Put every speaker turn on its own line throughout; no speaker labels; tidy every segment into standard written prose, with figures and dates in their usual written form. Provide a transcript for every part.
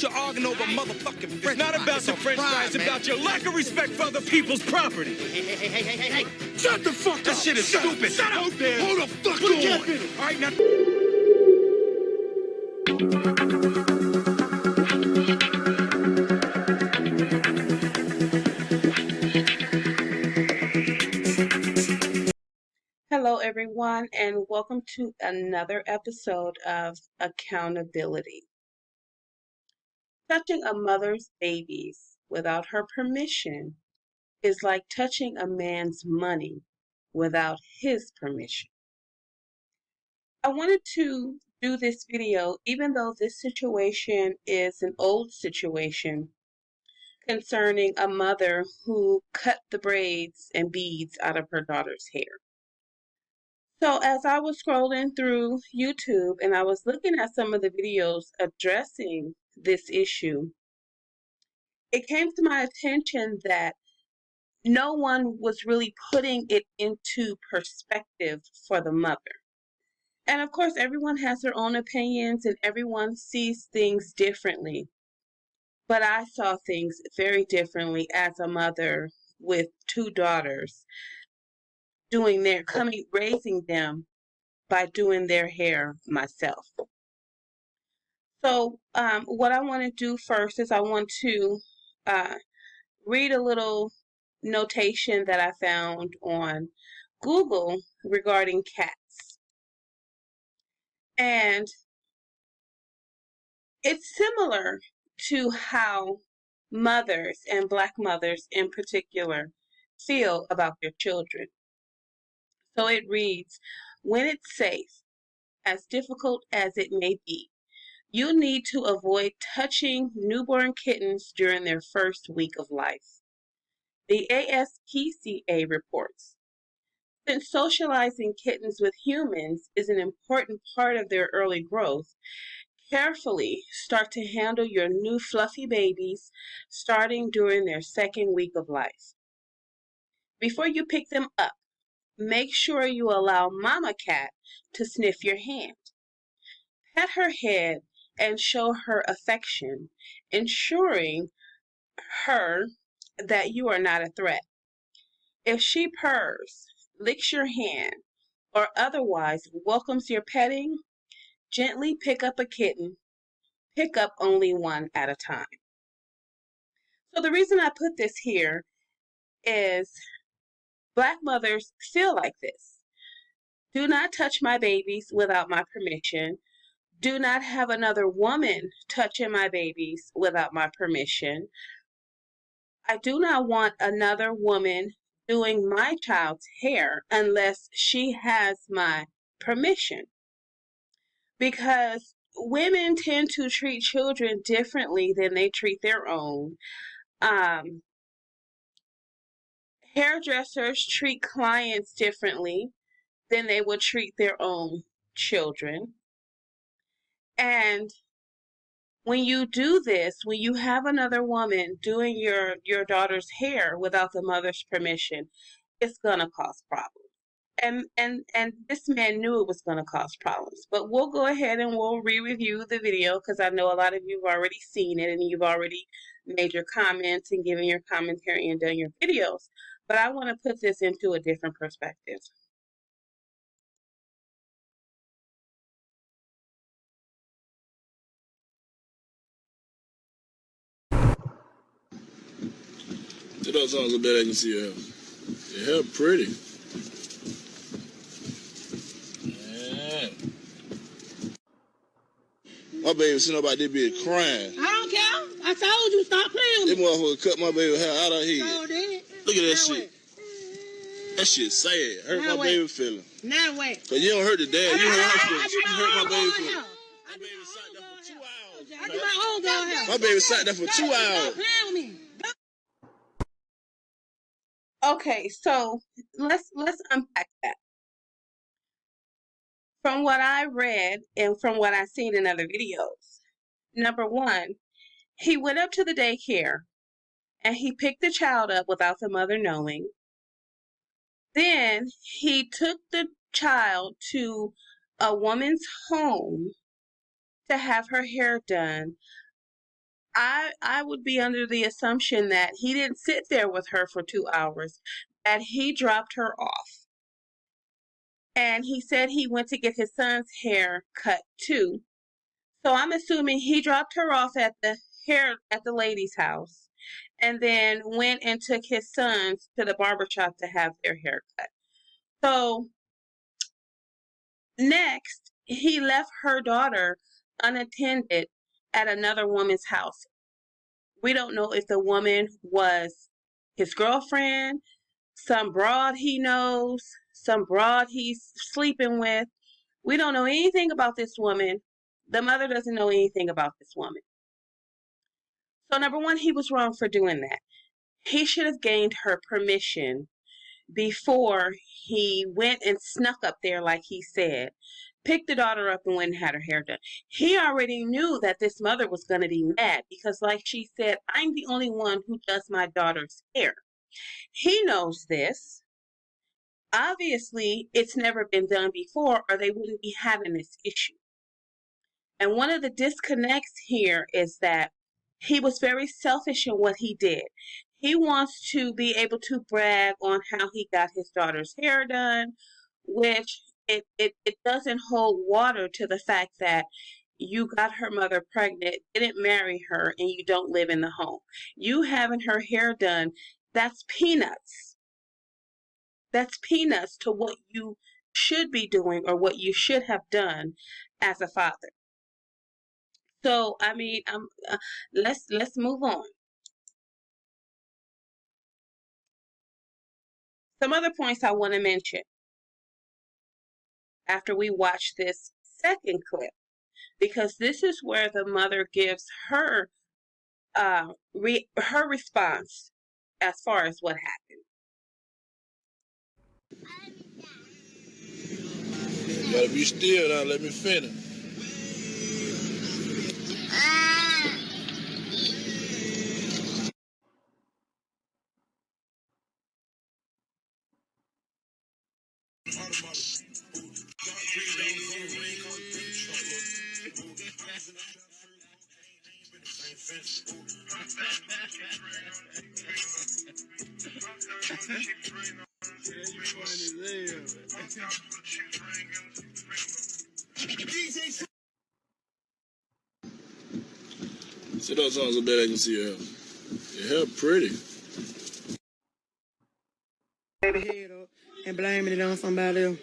You're arguing over motherfucking French
It's not about the French fries, it's about your lack of respect for other people's property.
Hey.
Shut the fuck up.
That shit is stupid.
Shut up.
Hold there.
Hold the fuck
Put the
on.
cap in it. All right, now.
Hello, everyone, and welcome to another episode of Accountability. Touching a mother's babies without her permission is like touching a man's money without his permission. I wanted to do this video even though this situation is an old situation concerning a mother who cut the braids and beads out of her daughter's hair. So as I was scrolling through YouTube and I was looking at some of the videos addressing this issue, it came to my attention that no one was really putting it into perspective for the mother. And of course, everyone has their own opinions and everyone sees things differently. But I saw things very differently as a mother with two daughters raising them by doing their hair myself. So what I want to do first is I want to read a little notation that I found on Google regarding cats. And it's similar to how mothers, and Black mothers in particular, feel about their children. So it reads, when it's safe, as difficult as it may be, you need to avoid touching newborn kittens during their first week of life. The ASPCA reports, since socializing kittens with humans is an important part of their early growth, carefully start to handle your new fluffy babies starting during their second week of life. Before you pick them up, make sure you allow Mama Cat to sniff your hand. Pet her head and show her affection, ensuring her that you are not a threat. If she purrs, licks your hand, or otherwise welcomes your petting, gently pick up a kitten. Pick up only one at a time. So the reason I put this here is Black mothers feel like this. Do not touch my babies without my permission. Do not have another woman touching my babies without my permission. I do not want another woman doing my child's hair unless she has my permission. Because women tend to treat children differently than they treat their own. Hairdressers treat clients differently than they would treat their own children. And when you do this, when you have another woman doing your daughter's hair without the mother's permission, it's gonna cause problems. And this man knew it was gonna cause problems. But we'll go ahead and we'll re-review the video because I know a lot of you have already seen it and you've already made your comments and given your commentary and done your videos. But I want to put this into a different perspective.
Sit up so bad I can see her. Your hair pretty. Yeah. My baby sitting up out there being crying.
I don't care. I told you stop playing
That
with me.
motherfucker cut my baby hair out of here.
So did.
Look at that
Now
shit. That shit sad. Hurt
Now
my
wait.
baby feeling.
Now wait.
Cause you don't hurt the dad. You hurt her feelings. You hurt my baby
I
feelings.
do
My baby sat there for 2 hours.
I do my own girl hair.
My baby sat there for 2
Stop
hours.
playing with me.
Okay, so let's unpack that. From what I read and from what I've seen in other videos, number one, he went up to the daycare and he picked the child up without the mother knowing. Then he took the child to a woman's home to have her hair done I would be under the assumption that he didn't sit there with her for 2 hours, that he dropped her off. And he said he went to get his son's hair cut too. So I'm assuming he dropped her off at the lady's house and then went and took his sons to the barber shop to have their hair cut. So next, he left her daughter unattended at another woman's house. We don't know if the woman was his girlfriend, some broad he knows, some broad he's sleeping with. We don't know anything about this woman. The mother doesn't know anything about this woman. So number one, he was wrong for doing that. He should have gained her permission before he went and snuck up there like he said, picked the daughter up and went and had her hair done. He already knew that this mother was going to be mad because, like she said, I'm the only one who does my daughter's hair. He knows this. Obviously, it's never been done before or they wouldn't be having this issue. And one of the disconnects here is that he was very selfish in what he did. He wants to be able to brag on how he got his daughter's hair done, which it doesn't hold water to the fact that you got her mother pregnant, didn't marry her, and you don't live in the home. You having her hair done, that's peanuts. That's peanuts to what you should be doing or what you should have done as a father. So, I mean, let's move on. Some other points I want to mention after we watch this second clip, because this is where the mother gives her her response as far as what happened.
You gotta be still now. Let me finish. See those songs so bad I can see her. Your hair pretty.
Baby head up and blaming it on somebody else.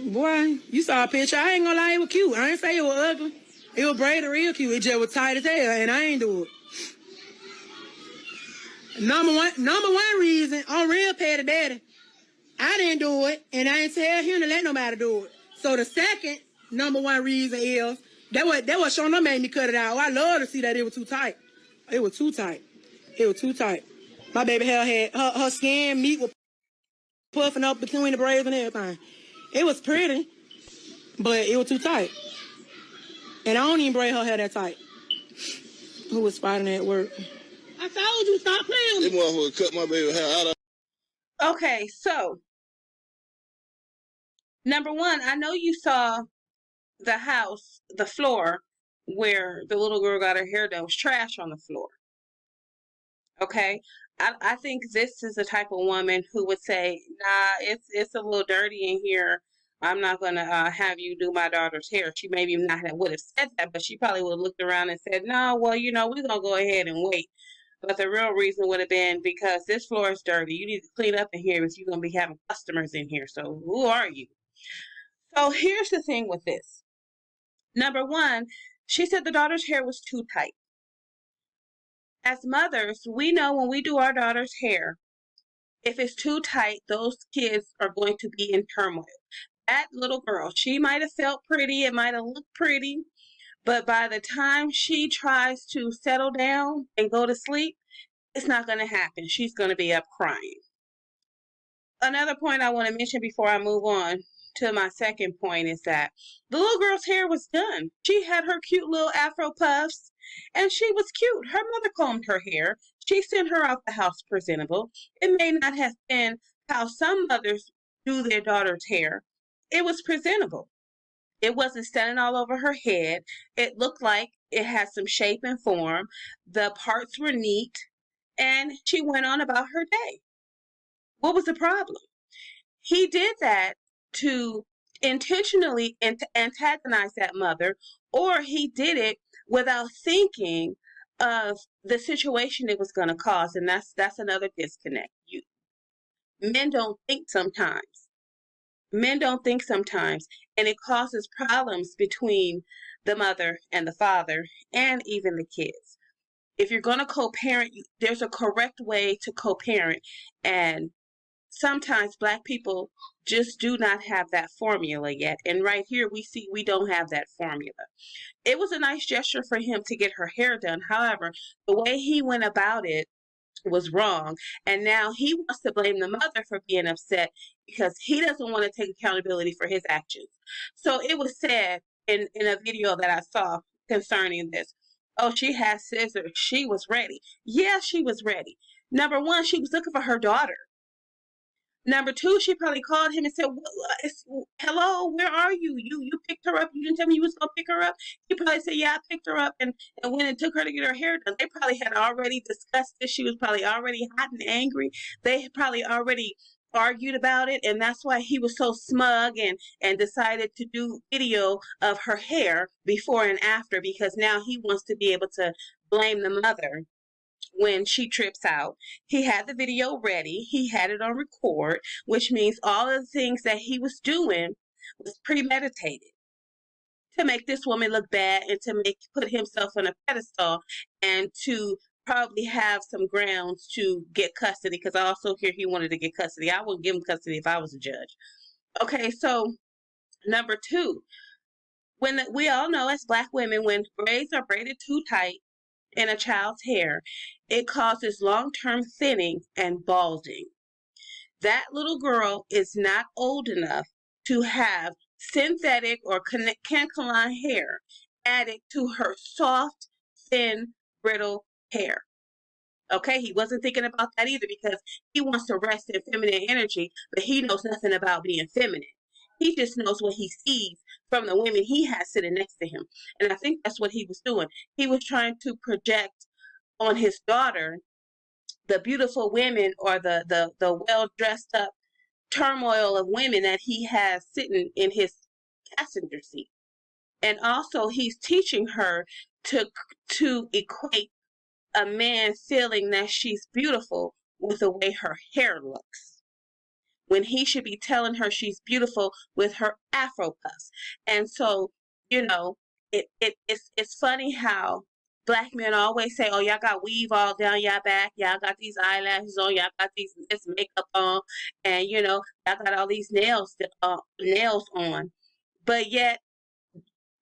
Boy, you saw a picture. I ain't gonna lie, it was cute. I ain't say it was ugly. It was braided real cute. It just was tight as hell, and I ain't do it. Number one reason, on real petty daddy, I didn't do it, and I ain't tell him to let nobody do it. So the second number one reason is that what Shona made me cut it out. I love to see that it was too tight. It was too tight. It was too tight. My baby hair had her skin meat was puffing up between the braids and everything. It was pretty, but it was too tight. And I don't even braid her hair that tight. Who was fighting at work?
I told you, stop playing with
They
me.
motherfucker cut my baby hair out of.
Okay, so number one, I know you saw the house, the floor where the little girl got her hair done was trash on the floor. Okay, I think this is the type of woman who would say, nah, it's a little dirty in here. I'm not going to have you do my daughter's hair. She maybe not would have said that, but she probably would have looked around and said, no, well, you know, we're going to go ahead and wait. But the real reason would have been because this floor is dirty. You need to clean up in here if you're going to be having customers in here. So who are you? So here's the thing with this. Number one, she said the daughter's hair was too tight. As mothers, we know when we do our daughter's hair, if it's too tight, those kids are going to be in turmoil. That little girl, she might have felt pretty, it might have looked pretty, but by the time she tries to settle down and go to sleep, it's not going to happen. She's going to be up crying. Another point I want to mention before I move on to my second point is that the little girl's hair was done. She had her cute little afro puffs, and she was cute. Her mother combed her hair. She sent her out the house presentable. It may not have been how some mothers do their daughter's hair. It was presentable. It wasn't standing all over her head. It looked like it had some shape and form. The parts were neat, and she went on about her day. What was the problem? He did that to intentionally antagonize that mother, or he did it without thinking of the situation it was going to cause, and that's another disconnect. Men don't think sometimes. Men don't think sometimes, and it causes problems between the mother and the father and even the kids. If you're going to co-parent, there's a correct way to co-parent, and sometimes Black people just do not have that formula yet. And right here we see we don't have that formula. It was a nice gesture for him to get her hair done. However, the way he went about it was wrong, and now he wants to blame the mother for being upset because he doesn't want to take accountability for his actions. So it was said in a video that I saw concerning this, oh, she had scissors, she was ready. Yeah, she was ready. Number one, she was looking for her daughter. Number two, she probably called him and said, hello, where are you? You picked her up. You didn't tell me you was going to pick her up. He probably said, yeah, I picked her up and went and took her to get her hair done. They probably had already discussed this. She was probably already hot and angry. They had probably already argued about it, and that's why he was so smug and decided to do video of her hair before and after, because now he wants to be able to blame the mother when she trips out. He had the video ready. He had it on record, which means all of the things that he was doing was premeditated to make this woman look bad and to put himself on a pedestal and to probably have some grounds to get custody, because I also hear he wanted to get custody. I wouldn't give him custody if I was a judge. Okay, so number two, when we all know as Black women, when braids are braided too tight in a child's hair, it causes long-term thinning and balding. That little girl is not old enough to have synthetic or Cancalon hair added to her soft, thin, brittle hair. Okay, he wasn't thinking about that either because he wants to rest in feminine energy, but he knows nothing about being feminine. He just knows what he sees from the women he has sitting next to him. And I think that's what he was doing. He was trying to project on his daughter the beautiful women or the well-dressed up turmoil of women that he has sitting in his passenger seat. And also he's teaching her to equate a man feeling that she's beautiful with the way her hair looks, when he should be telling her she's beautiful with her afro puffs. And so, you know, it's funny how Black men always say, oh, y'all got weave all down y'all back, y'all got these eyelashes on, y'all got this makeup on, and you know, y'all got all these nails on. But yet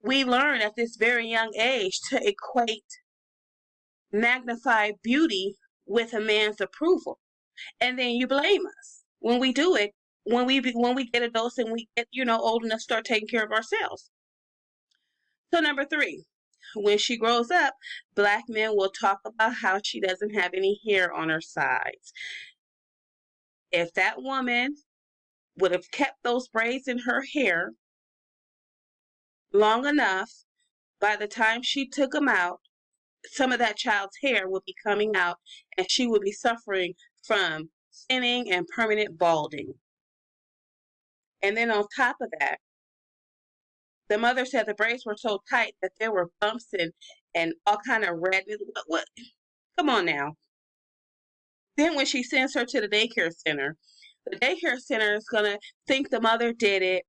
we learn at this very young age to equate magnified beauty with a man's approval. And then you blame us when we do it, when we get adults and we get, old enough to start taking care of ourselves. So number three, when she grows up, Black men will talk about how she doesn't have any hair on her sides. If that woman would have kept those braids in her hair long enough, by the time she took them out, some of that child's hair would be coming out and she would be suffering from thinning and permanent balding. And then on top of that, the mother said the braids were so tight that there were bumps and all kind of redness. What? Come on now. Then when she sends her to the daycare center is going to think the mother did it.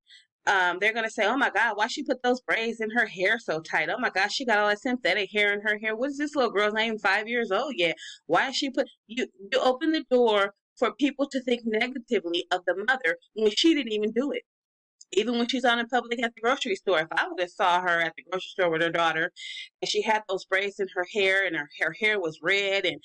They're going to say, oh my God, why she put those braids in her hair so tight? Oh my gosh, she got all that synthetic hair in her hair. What is this little girl's name? 5 years old yet? Why is she you open the door for people to think negatively of the mother when she didn't even do it. Even when she's out in public at the grocery store, if I would have saw her at the grocery store with her daughter and she had those braids in her hair and her hair was red and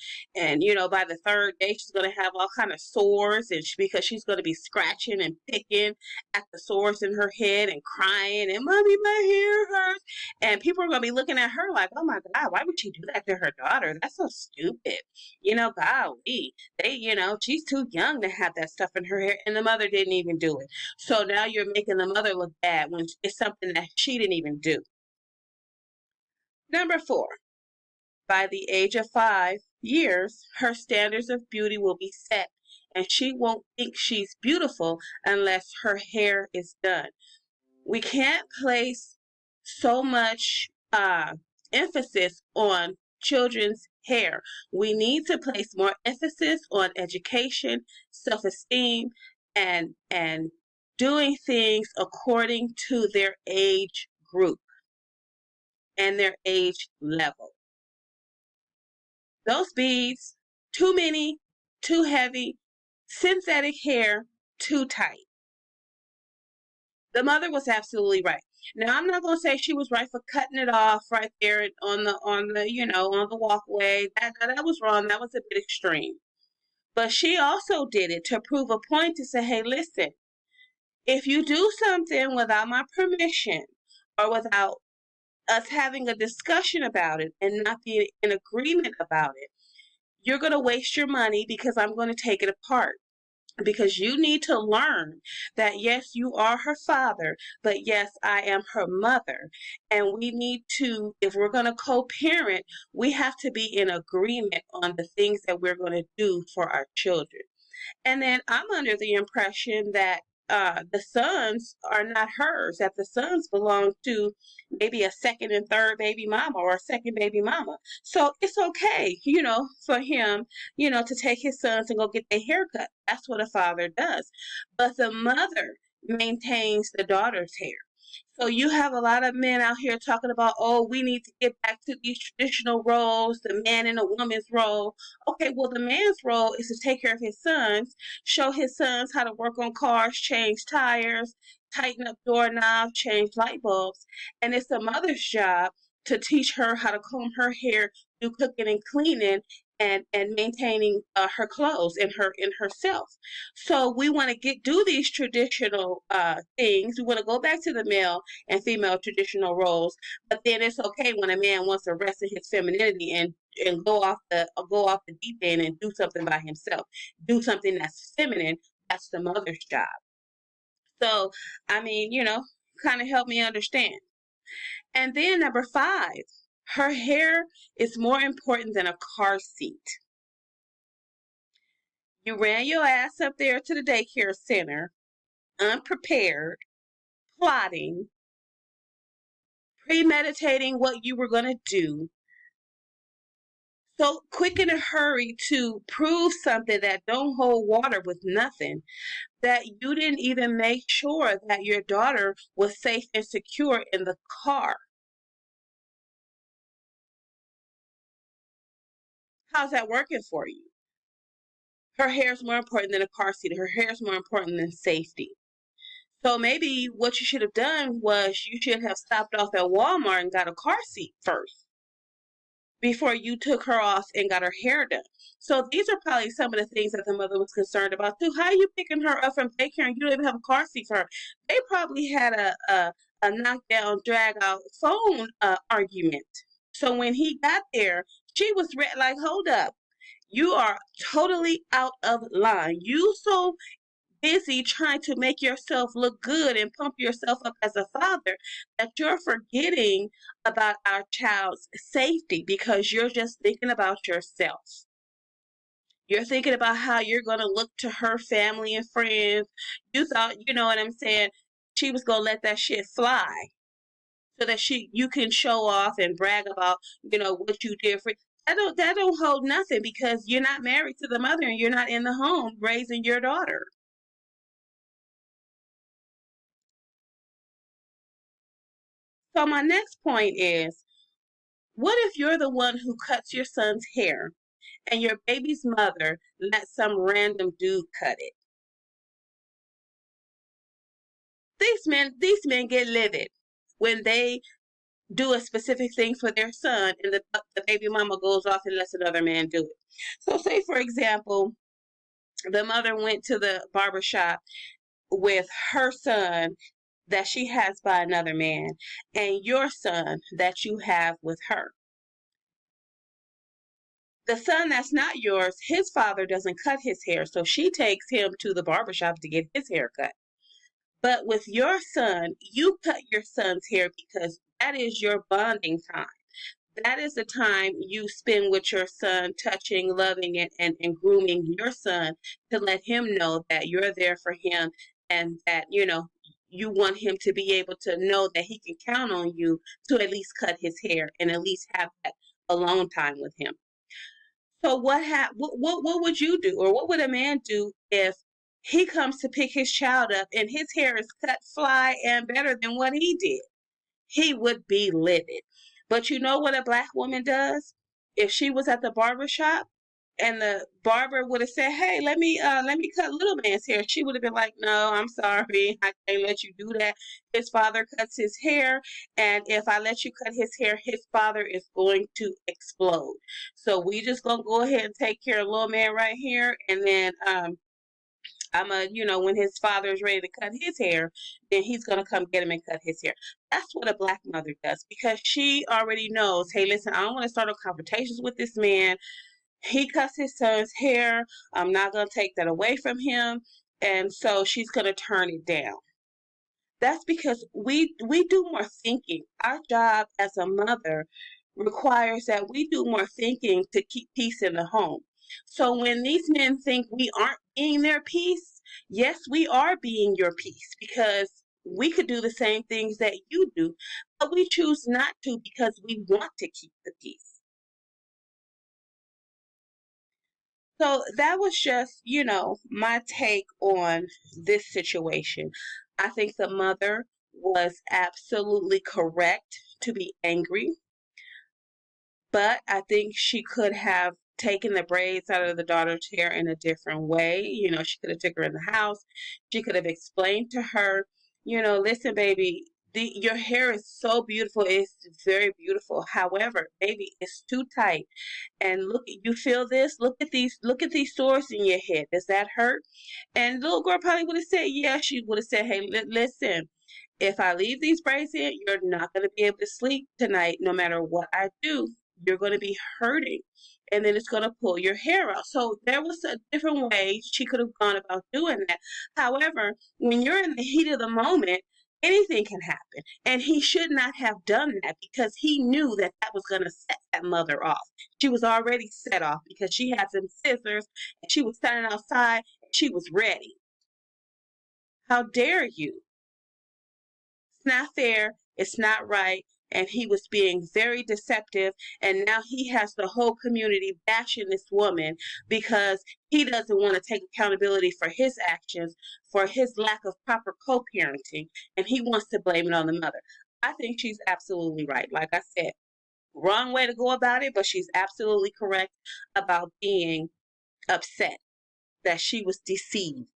by the third day she's going to have all kind of sores and because she's going to be scratching and picking at the sores in her head and crying and mommy, my hair hurts. And people are going to be looking at her like, oh my God, why would she do that to her daughter? That's so stupid. Golly, she's too young to have that stuff in her hair, and the mother didn't even do it. So now you're making making the mother look bad when it's something that she didn't even do. Number 4, by the age of 5 years, her standards of beauty will be set, and she won't think she's beautiful unless her hair is done. We can't place so much emphasis on children's hair. We need to place more emphasis on education, self-esteem, and doing things according to their age group and their age level. Those beads, too many, too heavy, synthetic hair, too tight. The mother was absolutely right. Now, I'm not going to say she was right for cutting it off right there on the on the walkway. That was wrong. That was a bit extreme. But she also did it to prove a point, to say, hey, listen, if you do something without my permission or without us having a discussion about it and not being in agreement about it, you're going to waste your money because I'm going to take it apart. Because you need to learn that, yes, you are her father, but yes, I am her mother. And we need to, if we're going to co-parent, we have to be in agreement on the things that we're going to do for our children. And then I'm under the impression that the sons are not hers, that the sons belong to maybe a second and third baby mama or a second baby mama. So it's okay, for him, to take his sons and go get their hair cut. That's what a father does. But the mother maintains the daughter's hair. So you have a lot of men out here talking about, oh, we need to get back to these traditional roles, the man and the woman's role. Okay, well, the man's role is to take care of his sons, show his sons how to work on cars, change tires, tighten up doorknobs, change light bulbs. And it's the mother's job to teach her how to comb her hair, do cooking and cleaning, and maintaining her clothes and herself. So we want to do these traditional things. We want to go back to the male and female traditional roles, but then it's okay when a man wants to rest in his femininity and go off the deep end and do something by himself, do something that's feminine. That's the mother's job. So kind of help me understand. And then number 5. Her hair is more important than a car seat. You ran your ass up there to the daycare center, unprepared, plotting, premeditating what you were going to do. So quick in a hurry to prove something that don't hold water with nothing, that you didn't even make sure that your daughter was safe and secure in the car. How's that working for you? Her hair is more important than a car seat. Her hair is more important than safety. So maybe what you should have done was you should have stopped off at Walmart and got a car seat first before you took her off and got her hair done. So these are probably some of the things that the mother was concerned about too. How are you picking her up from daycare and you don't even have a car seat for her? They probably had a knockdown, drag out phone argument. So when he got there, she was like, hold up. You are totally out of line. You so busy trying to make yourself look good and pump yourself up as a father that you're forgetting about our child's safety because you're just thinking about yourself. You're thinking about how you're going to look to her family and friends. You thought, you know what I'm saying, she was going to let that shit fly so that you can show off and brag about, what you did for. That don't hold nothing because you're not married to the mother and you're not in the home raising your daughter. So my next point is, what if you're the one who cuts your son's hair and your baby's mother lets some random dude cut it? These men get livid when they do a specific thing for their son and the baby mama goes off and lets another man do it. So say, for example, the mother went to the barbershop with her son that she has by another man and your son that you have with her. The son that's not yours, his father doesn't cut his hair, so she takes him to the barbershop to get his hair cut. But with your son, you cut your son's hair because that is your bonding time. That is the time you spend with your son, touching, loving, and grooming your son to let him know that you're there for him and that, you want him to be able to know that he can count on you to at least cut his hair and at least have that alone time with him. So what would you do, or what would a man do if he comes to pick his child up and his hair is cut fly and better than what he did? He would be livid. But you know what a black woman does? If she was at the barber shop and the barber would have said, "Hey, let me cut little man's hair," she would have been like, "No, I'm sorry, I can't let you do that. His father cuts his hair, and if I let you cut his hair, his father is going to explode. So we just gonna go ahead and take care of little man right here, and then when his father is ready to cut his hair, then he's gonna come get him and cut his hair." That's what a black mother does, because she already knows, hey, listen, I don't want to start no confrontations with this man. He cuts his son's hair. I'm not gonna take that away from him, and so she's gonna turn it down. That's because we do more thinking. Our job as a mother requires that we do more thinking to keep peace in the home. So when these men think we aren't being their peace, yes, we are being your peace, because we could do the same things that you do, but we choose not to because we want to keep the peace. So that was just, my take on this situation. I think the mother was absolutely correct to be angry, but I think she could have taken the braids out of the daughter's hair in a different way. She could have took her in the house. She could have explained to her, listen, baby, your hair is so beautiful. It's very beautiful. However, baby, it's too tight. And look, you feel this? Look at these sores in your head. Does that hurt? And the little girl probably would have said, yeah. She would have said, hey, listen, if I leave these braids in, you're not going to be able to sleep tonight. No matter what I do, you're going to be hurting. And then it's going to pull your hair out. So there was a different way she could have gone about doing that. However, when you're in the heat of the moment, anything can happen. And he should not have done that, because he knew that that was going to set that mother off. She was already set off because she had some scissors and she was standing outside and she was ready. How dare you? It's not fair. It's not right. And he was being very deceptive. And now he has the whole community bashing this woman because he doesn't want to take accountability for his actions, for his lack of proper co-parenting, and he wants to blame it on the mother. I think she's absolutely right. Like I said, wrong way to go about it, but she's absolutely correct about being upset that she was deceived.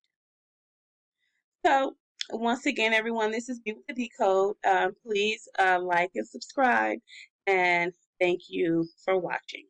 So, once again, everyone, this is B with the D Code. Please like and subscribe, and thank you for watching.